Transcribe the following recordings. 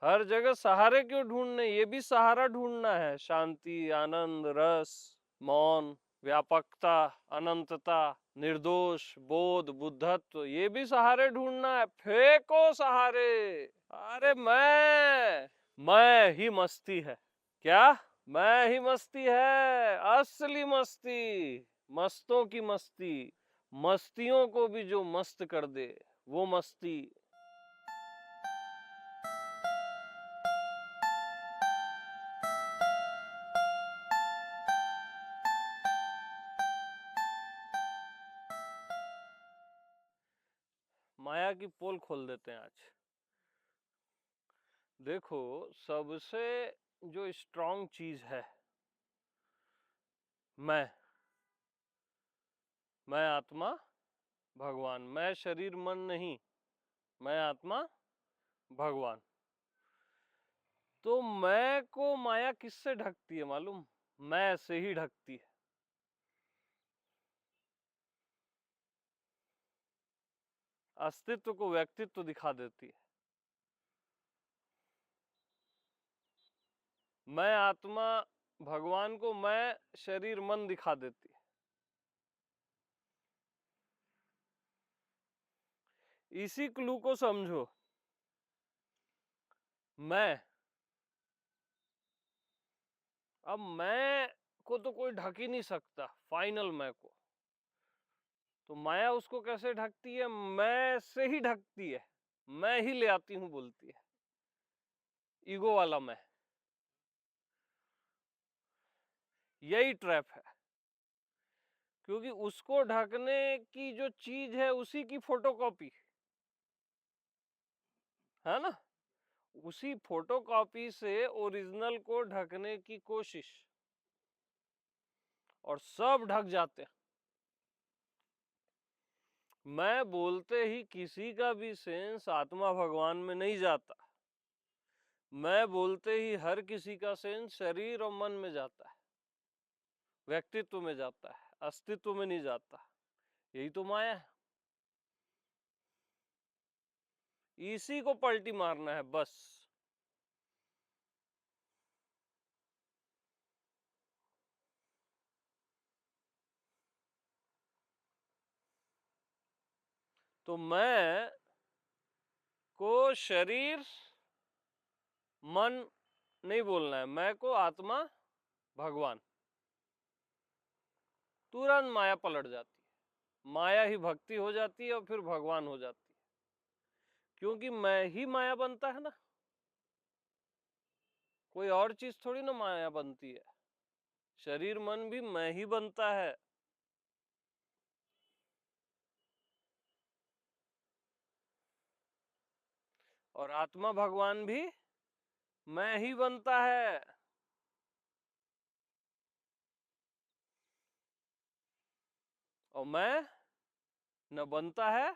हर जगह सहारे क्यों ढूंढने, ये भी सहारा ढूंढना है। शांति, आनंद, रस, मौन, व्यापकता, अनंतता, निर्दोष, बोध, बुद्धत्व, ये भी सहारे ढूंढना है। फेंको सहारे। अरे मैं ही मस्ती है। क्या? मैं ही मस्ती है, असली मस्ती, मस्तों की मस्ती, मस्तियों को भी जो मस्त कर दे, वो मस्ती। माया की पोल खोल देते हैं आज। देखो, सबसे जो स्ट्रांग चीज है, मैं आत्मा भगवान, मैं शरीर मन नहीं, मैं आत्मा भगवान। तो मैं को माया किससे ढकती है मालूम? मैं से ही ढकती है। अस्तित्व को व्यक्तित्व दिखा देती है। मैं आत्मा भगवान को मैं शरीर मन दिखा देती है। इसी क्लू को समझो। मैं, अब मैं को तो कोई ढक ही नहीं सकता, फाइनल मैं को। तो माया उसको कैसे ढकती है? मैं से ही ढकती है। मैं ही ले आती हूं बोलती है, ईगो वाला मैं। यही ट्रैप है, क्योंकि उसको ढकने की जो चीज है उसी की फोटोकॉपी है ना, उसी फोटोकॉपी से ओरिजिनल को ढकने की कोशिश, और सब ढक जाते हैं। मैं बोलते ही किसी का भी सेंस आत्मा भगवान में नहीं जाता। मैं बोलते ही हर किसी का सेंस शरीर और मन में जाता है, व्यक्तित्व में जाता है, अस्तित्व में नहीं जाता। यही तो माया है। इसी को पलटी मारना है बस। तो मैं को शरीर मन नहीं बोलना है, मैं को आत्मा भगवान। तुरंत माया पलट जाती है, माया ही भक्ति हो जाती है और फिर भगवान हो जाती है, क्योंकि मैं ही माया बनता है ना, कोई और चीज थोड़ी ना माया बनती है। शरीर मन भी मैं ही बनता है, और आत्मा भगवान भी मैं ही बनता है। और मैं न बनता है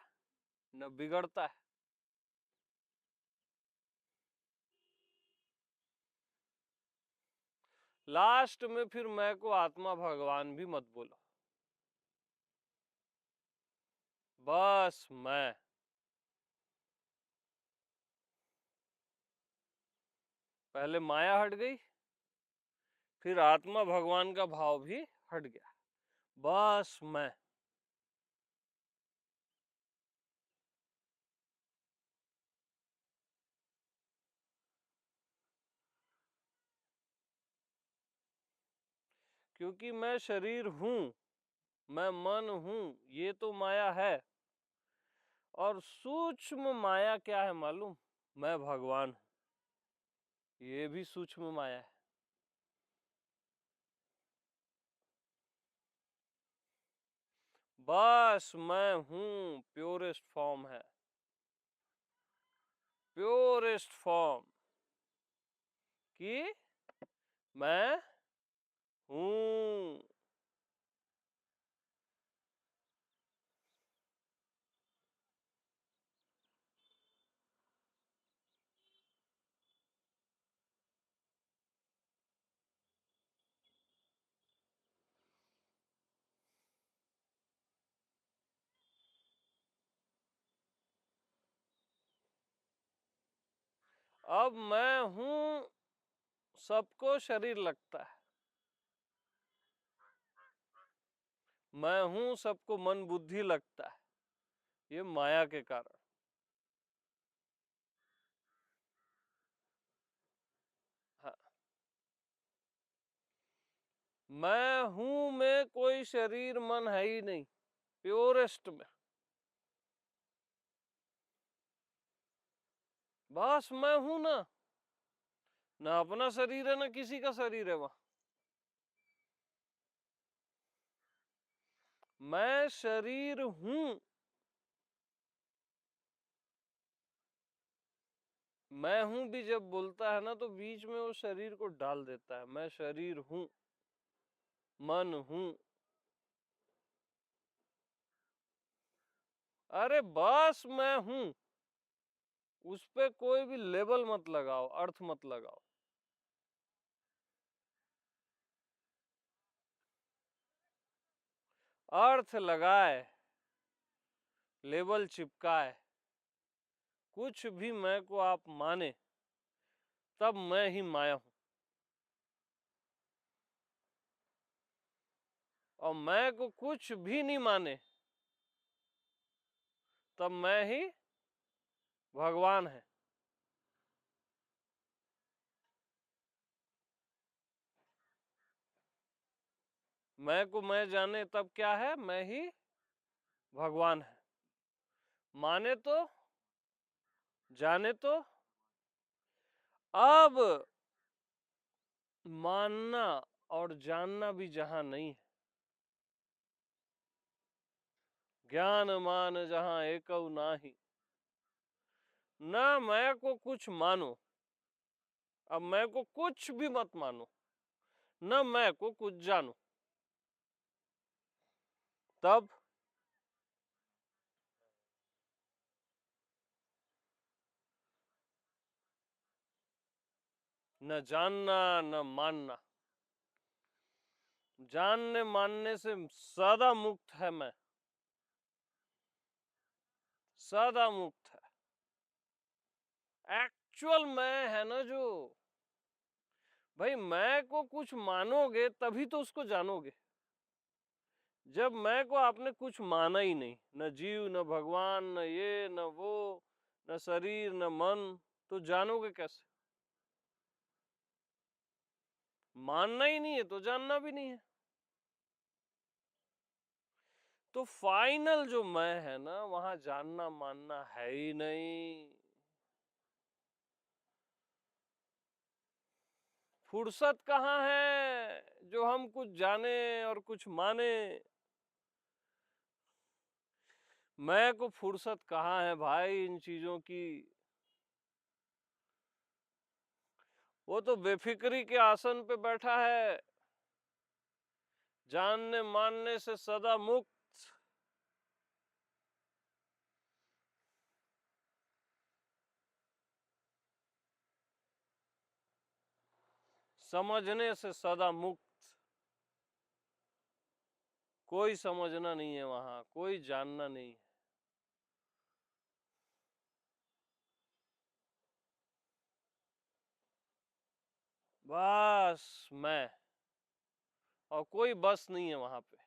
न बिगड़ता है। लास्ट में फिर मैं को आत्मा भगवान भी मत बोलो, बस मैं। पहले माया हट गई, फिर आत्मा भगवान का भाव भी हट गया, बस मैं। क्योंकि मैं शरीर हूं, मैं मन हूं, ये तो माया है। और सूक्ष्म माया क्या है मालूम? मैं भगवान हूं, ये भी सूक्ष्म माया है। बस मैं हूं, प्योरेस्ट फॉर्म है, प्योरेस्ट फॉर्म कि मैं हूं। अब मैं हूं सबको शरीर लगता है, मैं हूं सबको मन बुद्धि लगता है, ये माया के कारण। हाँ, मैं हूं में कोई शरीर मन है ही नहीं, प्योरेस्ट में बस मैं हूं ना, ना अपना शरीर है ना किसी का शरीर है वहां। मैं शरीर हूं, मैं हूं भी जब बोलता है ना तो बीच में वो शरीर को डाल देता है, मैं शरीर हूं, मन हूं। अरे बस मैं हूं, उस पे कोई भी लेबल मत लगाओ, अर्थ मत लगाओ। अर्थ लगाए, लेबल चिपकाए, कुछ भी मैं को आप माने, तब मैं ही माया हूं। और मैं को कुछ भी नहीं माने, तब मैं ही भगवान है। मैं को मैं जाने तब क्या है, मैं ही भगवान है। माने तो, जाने तो, अब मानना और जानना भी जहां नहीं है, ज्ञान मान जहां एकौ नाही, ना मैं को कुछ मानो, अब मैं को कुछ भी मत मानो, न मैं को कुछ जानो, तब न जानना न मानना। जानने मानने से सदा मुक्त है मैं, सदा मुक्त है। एक्चुअल मैं है ना जो, भाई मैं को कुछ मानोगे तभी तो उसको जानोगे। जब मैं को आपने कुछ माना ही नहीं, न जीव न भगवान न ये न वो, न शरीर न मन, तो जानोगे कैसे? मानना ही नहीं है तो जानना भी नहीं है। तो फाइनल जो मैं है ना, वहां जानना मानना है ही नहीं। फुर्सत कहाँ है जो हम कुछ जाने और कुछ माने? मैं को फुर्सत कहाँ है भाई इन चीजों की? वो तो बेफिक्री के आसन पे बैठा है, जानने मानने से सदा मुक्त। समझने से सदा मुक्त। कोई समझना नहीं है वहां, कोई जानना नहीं है। बस मैं, और कोई बस नहीं है वहां पे।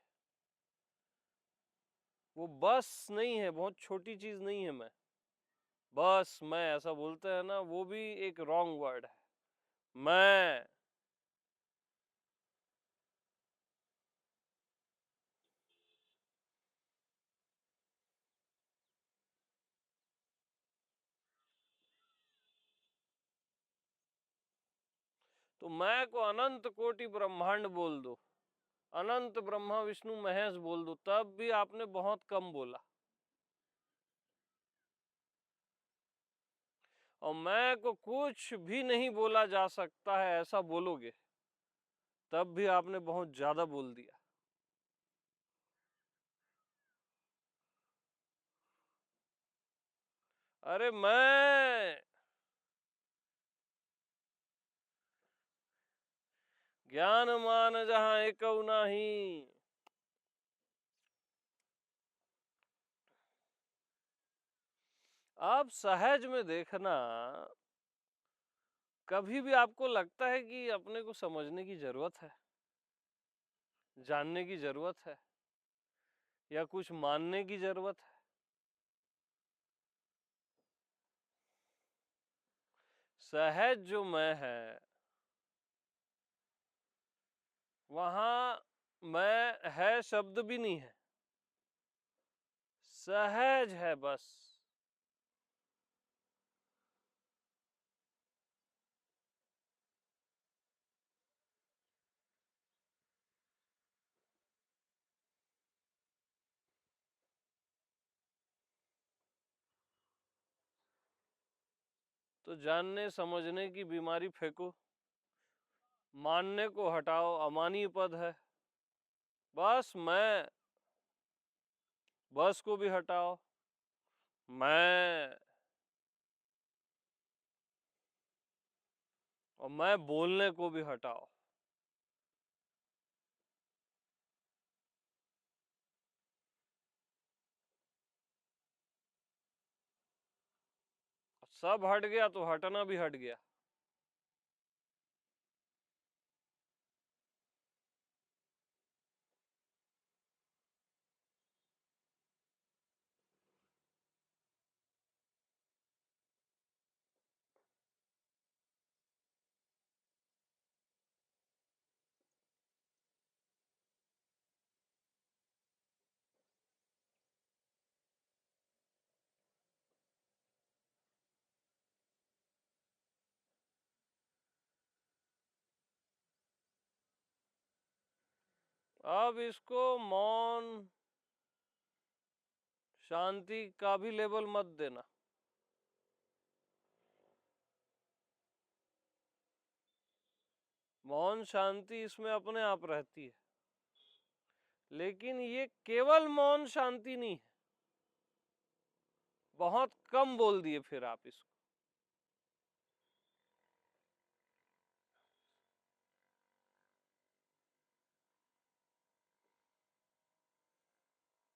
वो बस नहीं है, बहुत छोटी चीज नहीं है मैं। बस मैं ऐसा बोलते हैं ना, वो भी एक रॉन्ग वर्ड है। मैं, तो मैं को अनंत कोटि ब्रह्मांड बोल दो, अनंत ब्रह्मा विष्णु महेश बोल दो, तब भी आपने बहुत कम बोला। और मैं को कुछ भी नहीं बोला जा सकता है ऐसा बोलोगे, तब भी आपने बहुत ज्यादा बोल दिया। अरे मैं, ज्ञान मान जहां एकौ नाही। आप सहज में देखना, कभी भी आपको लगता है कि अपने को समझने की जरूरत है, जानने की जरूरत है, या कुछ मानने की जरूरत है? सहज जो मैं है, वहां मैं है शब्द भी नहीं है, सहज है बस। तो जानने समझने की बीमारी फेंको, मानने को हटाओ, अमानी पद है। बस मैं, बस को भी हटाओ, मैं, और मैं बोलने को भी हटाओ। सब हट गया तो हटना भी हट गया। अब इसको मौन शांति का भी लेबल मत देना। मौन शांति इसमें अपने आप रहती है, लेकिन ये केवल मौन शांति नहीं है। बहुत कम बोल दिए फिर आप इसको।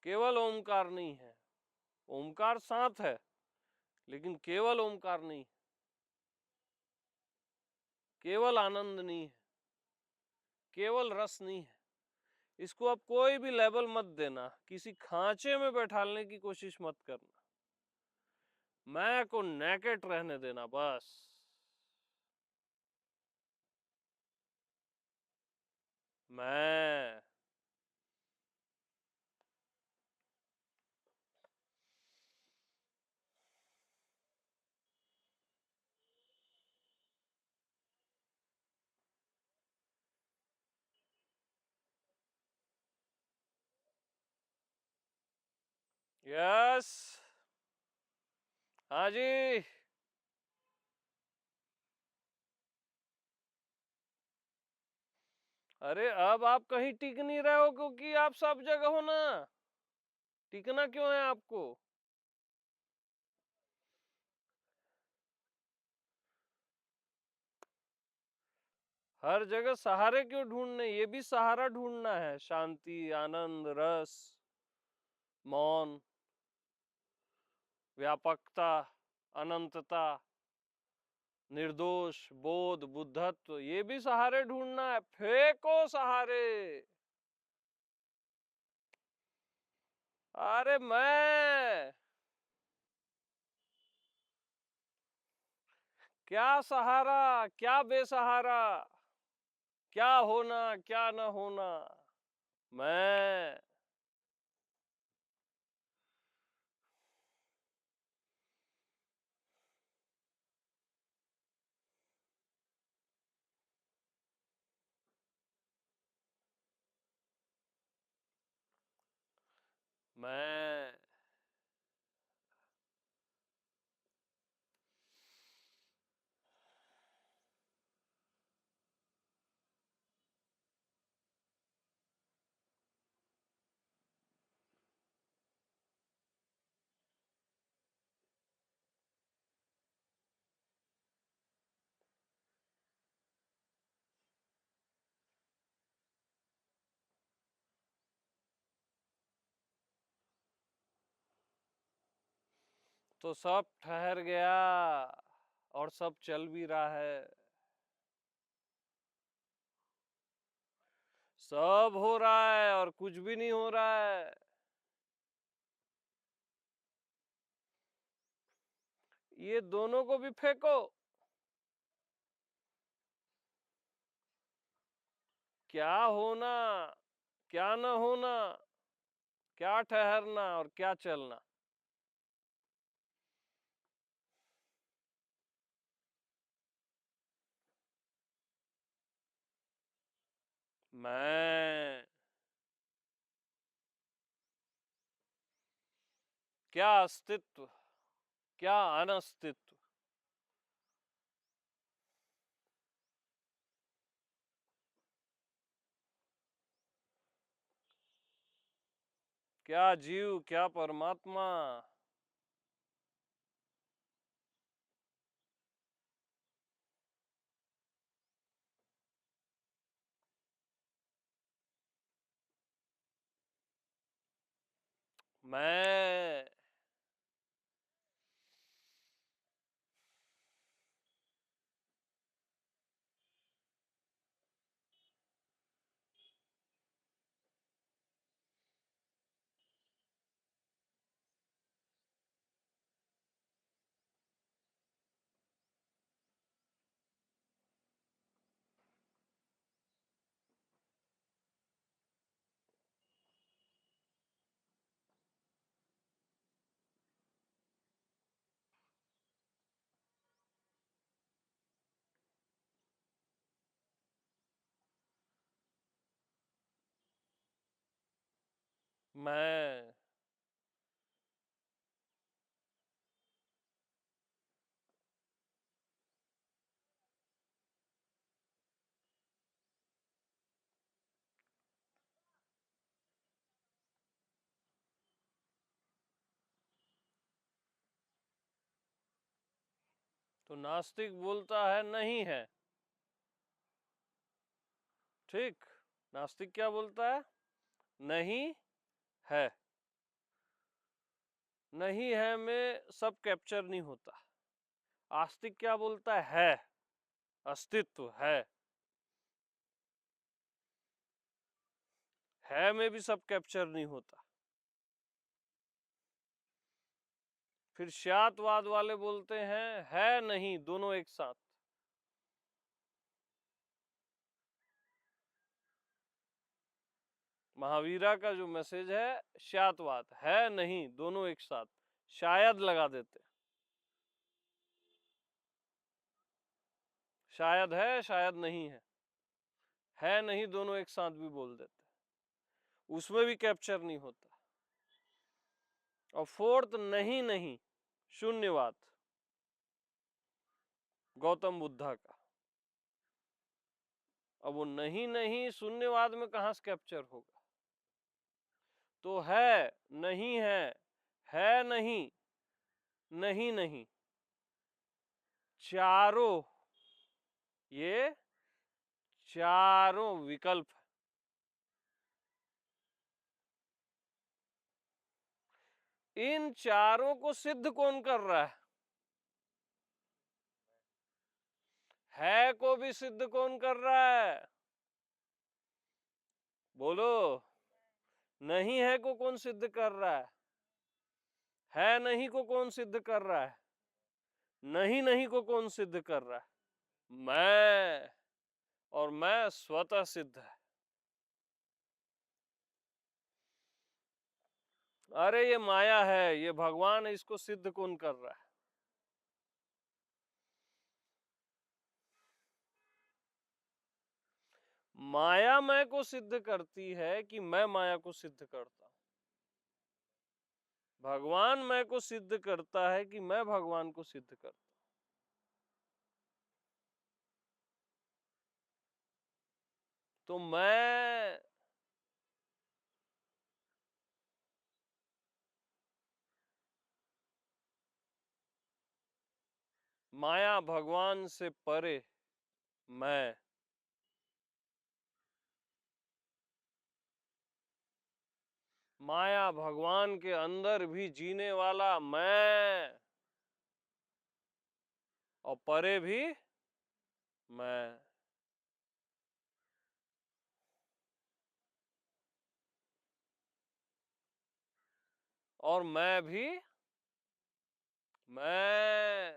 केवल ओमकार नहीं है, ओमकार साथ है, लेकिन केवल ओमकार नहीं है, केवल आनंद नहीं है, केवल रस नहीं है। इसको आप कोई भी लेवल मत देना, किसी खांचे में बैठालने की कोशिश मत करना। मैं को नेकेट रहने देना बस। मैं, यस, हाँ जी। अरे अब आप कहीं टिक नहीं रहे हो, क्योंकि आप सब जगह हो ना। टिकना क्यों है आपको? हर जगह सहारे क्यों ढूंढने? ये भी सहारा ढूंढना है, शांति, आनंद, रस, मौन, व्यापकता, अनंतता, निर्दोष, बोध, बुद्धत्व, ये भी सहारे ढूंढना है। फेंको सहारे। अरे मैं क्या सहारा, क्या बेसहारा, क्या होना, क्या न होना, मैं, मैं। तो सब ठहर गया और सब चल भी रहा है। सब हो रहा है और कुछ भी नहीं हो रहा है। ये दोनों को भी फेंको। क्या होना, क्या न होना, क्या ठहरना और क्या चलना। मैं, क्या अस्तित्व, क्या अनस्तित्व। क्या जीव, क्या परमात्मा। मैं, मैं, तो नास्तिक बोलता है नहीं है। ठीक, नास्तिक क्या बोलता है? नहीं है। नहीं है में सब कैप्चर नहीं होता। आस्तिक क्या बोलता है? अस्तित्व है में भी सब कैप्चर नहीं होता। फिर श्यातवाद वाले बोलते हैं है नहीं दोनों एक साथ। महावीरा का जो मैसेज है श्यातवाद, है नहीं दोनों एक साथ, शायद लगा देते, शायद है शायद नहीं है नहीं दोनों एक साथ भी बोल देते, उसमें भी कैप्चर नहीं होता। और फोर्थ नहीं नहीं, शून्यवाद, गौतम बुद्धा का। अब वो नहीं नहीं शून्यवाद में कहां से कैप्चर होगा? तो है नहीं है नहीं, नहीं नहीं, चारों, ये चारों विकल्प। इन चारों को सिद्ध कौन कर रहा है को भी सिद्ध कौन कर रहा है? बोलो। नहीं है को कौन सिद्ध कर रहा है नहीं को कौन सिद्ध कर रहा है? नहीं नहीं को कौन सिद्ध कर रहा है? मैं, और मैं स्वतः सिद्ध है। अरे ये माया है, ये भगवान है, इसको सिद्ध कौन कर रहा है? माया मैं को सिद्ध करती है कि मैं माया को सिद्ध करता हूं? भगवान मैं को सिद्ध करता है कि मैं भगवान को सिद्ध करता हूं? तो मैं, माया भगवान से परे मैं, माया भगवान के अंदर भी जीने वाला मैं, और परे भी मैं। और मैं भी मैं।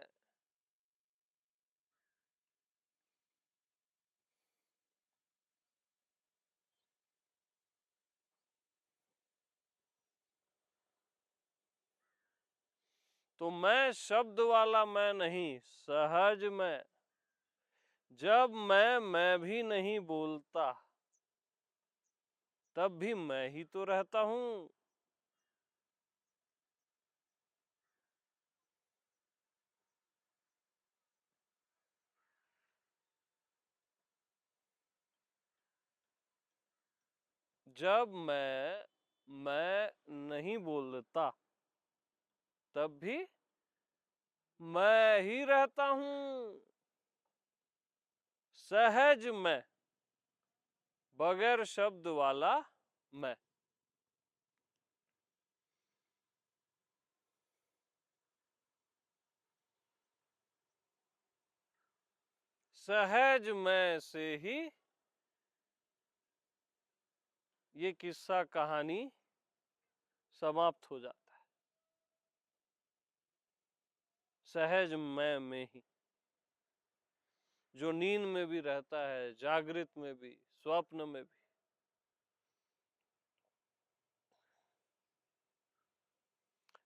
तो मैं शब्द वाला मैं नहीं, सहज मैं। जब मैं भी नहीं बोलता, तब भी मैं ही तो रहता हूं। जब मैं नहीं बोलता, तब भी मैं ही रहता हूं। सहज मैं, बगैर शब्द वाला मैं। सहज मैं से ही ये किस्सा कहानी समाप्त हो जाता है। सहज मैं में ही, जो नींद में भी रहता है, जागृत में भी, स्वप्न में भी।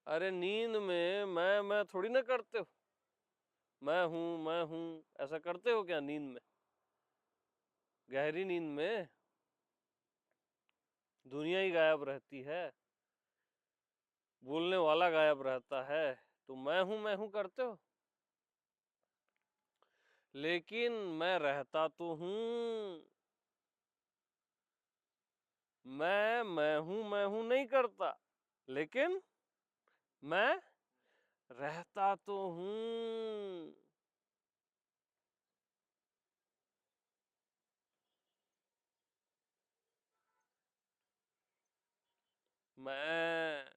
अरे नींद में मैं थोड़ी ना करते हो। मैं हूं ऐसा करते हो क्या नींद में? गहरी नींद में दुनिया ही गायब रहती है, बोलने वाला गायब रहता है। तो मैं हूं करते हो। लेकिन मैं रहता तो हूं। मैं हूं नहीं करता, लेकिन मैं रहता तो हूं। मैं।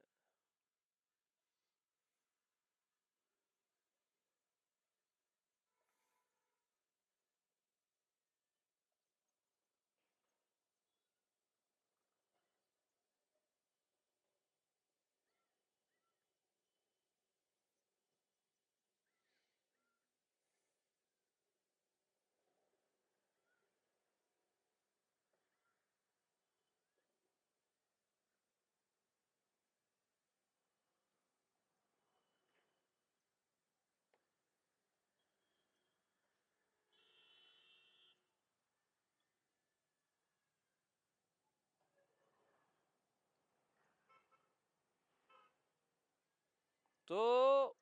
तो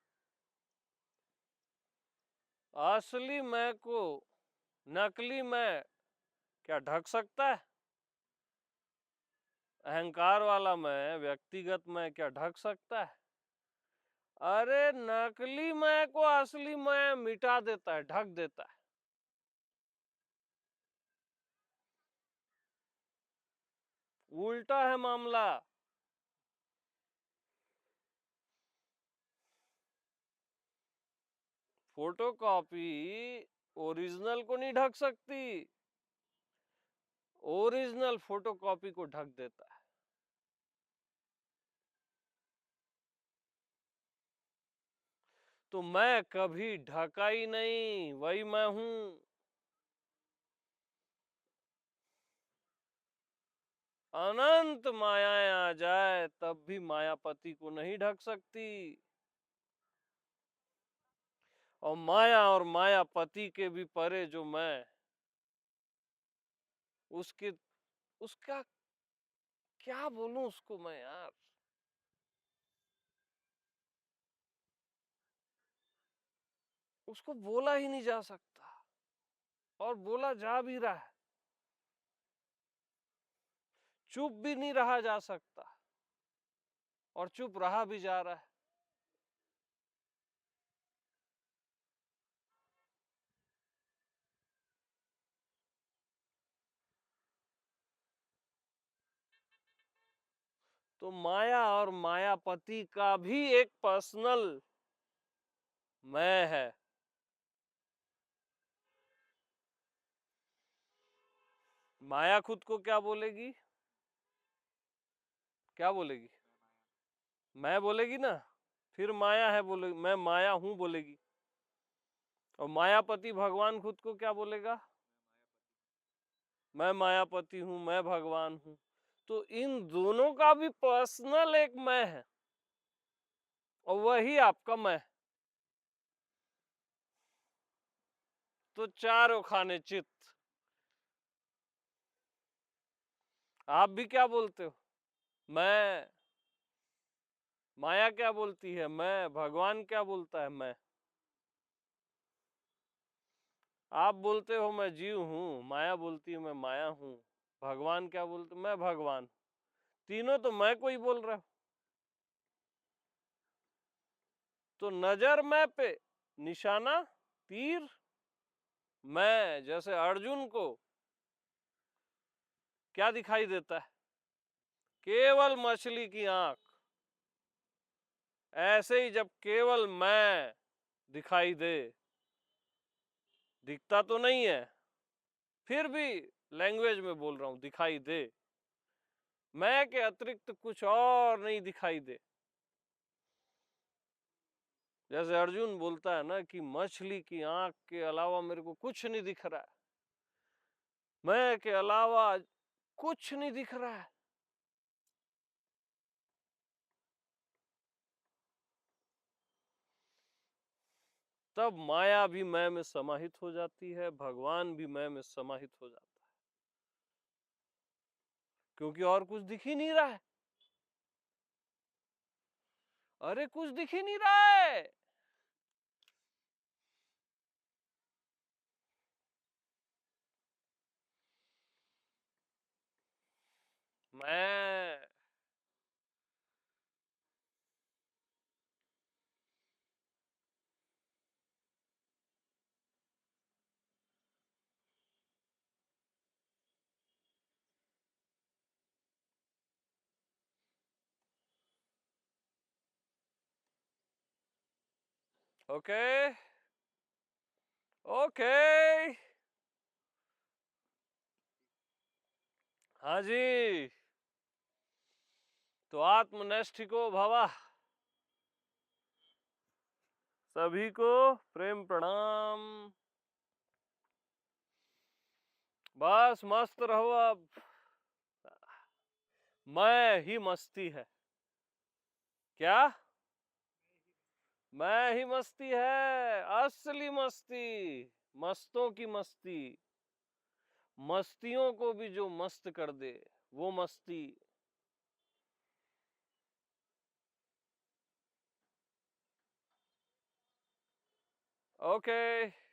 असली मैं को नकली मैं क्या ढक सकता है? अहंकार वाला मैं, व्यक्तिगत मैं क्या ढक सकता है? अरे नकली मैं को असली मैं मिटा देता है, ढक देता है। उल्टा है मामला। फोटोकॉपी ओरिजिनल को नहीं ढक सकती, ओरिजिनल फोटोकॉपी को ढक देता है। तो मैं कभी ढका ही नहीं, वही मैं हूं। अनंत मायाएं आ जाए तब भी मायापति को नहीं ढक सकती। और माया और मायापति के भी परे जो मैं, उसके उसका क्या बोलूं उसको मैं यार। उसको बोला ही नहीं जा सकता, और बोला जा भी रहा है। चुप भी नहीं रहा जा सकता, और चुप रहा भी जा रहा है। तो माया और मायापति का भी एक पर्सनल मैं है। माया खुद को क्या बोलेगी? क्या बोलेगी? मैं बोलेगी ना, फिर माया है बोलेगी, मैं माया हूं बोलेगी। और मायापति भगवान खुद को क्या बोलेगा? मैं मायापति हूं, मैं भगवान हूं। तो इन दोनों का भी पर्सनल एक मैं है, और वही आपका मैं। तो चारों खाने चित। आप भी क्या बोलते हो? मैं। माया क्या बोलती है? मैं। भगवान क्या बोलता है? मैं। आप बोलते हो मैं जीव हूं, माया बोलती है मैं माया हूं, भगवान क्या बोलते? मैं भगवान। तीनों तो मैं को ही बोल रहे हो। तो नजर मैं पे, निशाना तीर मैं। जैसे अर्जुन को क्या दिखाई देता है? केवल मछली की आंख। ऐसे ही जब केवल मैं दिखाई दे, दिखता तो नहीं है, फिर भी लैंग्वेज में बोल रहा हूं, दिखाई दे, मैं के अतिरिक्त कुछ और नहीं दिखाई दे। जैसे अर्जुन बोलता है ना कि मछली की आंख के अलावा मेरे को कुछ नहीं दिख रहा है, मैं के अलावा कुछ नहीं दिख रहा है। तब माया भी मैं में समाहित हो जाती है, भगवान भी मैं में समाहित हो जाता है, क्योंकि और कुछ दिख ही नहीं रहा है। अरे कुछ दिख ही नहीं रहा है। मैं। ओके। ओके। हाँ जी। तो आत्मनिष्ठिको भव। सभी को प्रेम प्रणाम। बस मस्त रहो अब। मैं ही मस्ती है। क्या? मैं ही मस्ती है, असली मस्ती, मस्तों की मस्ती, मस्तियों को भी जो मस्त कर दे, वो मस्ती। ओके।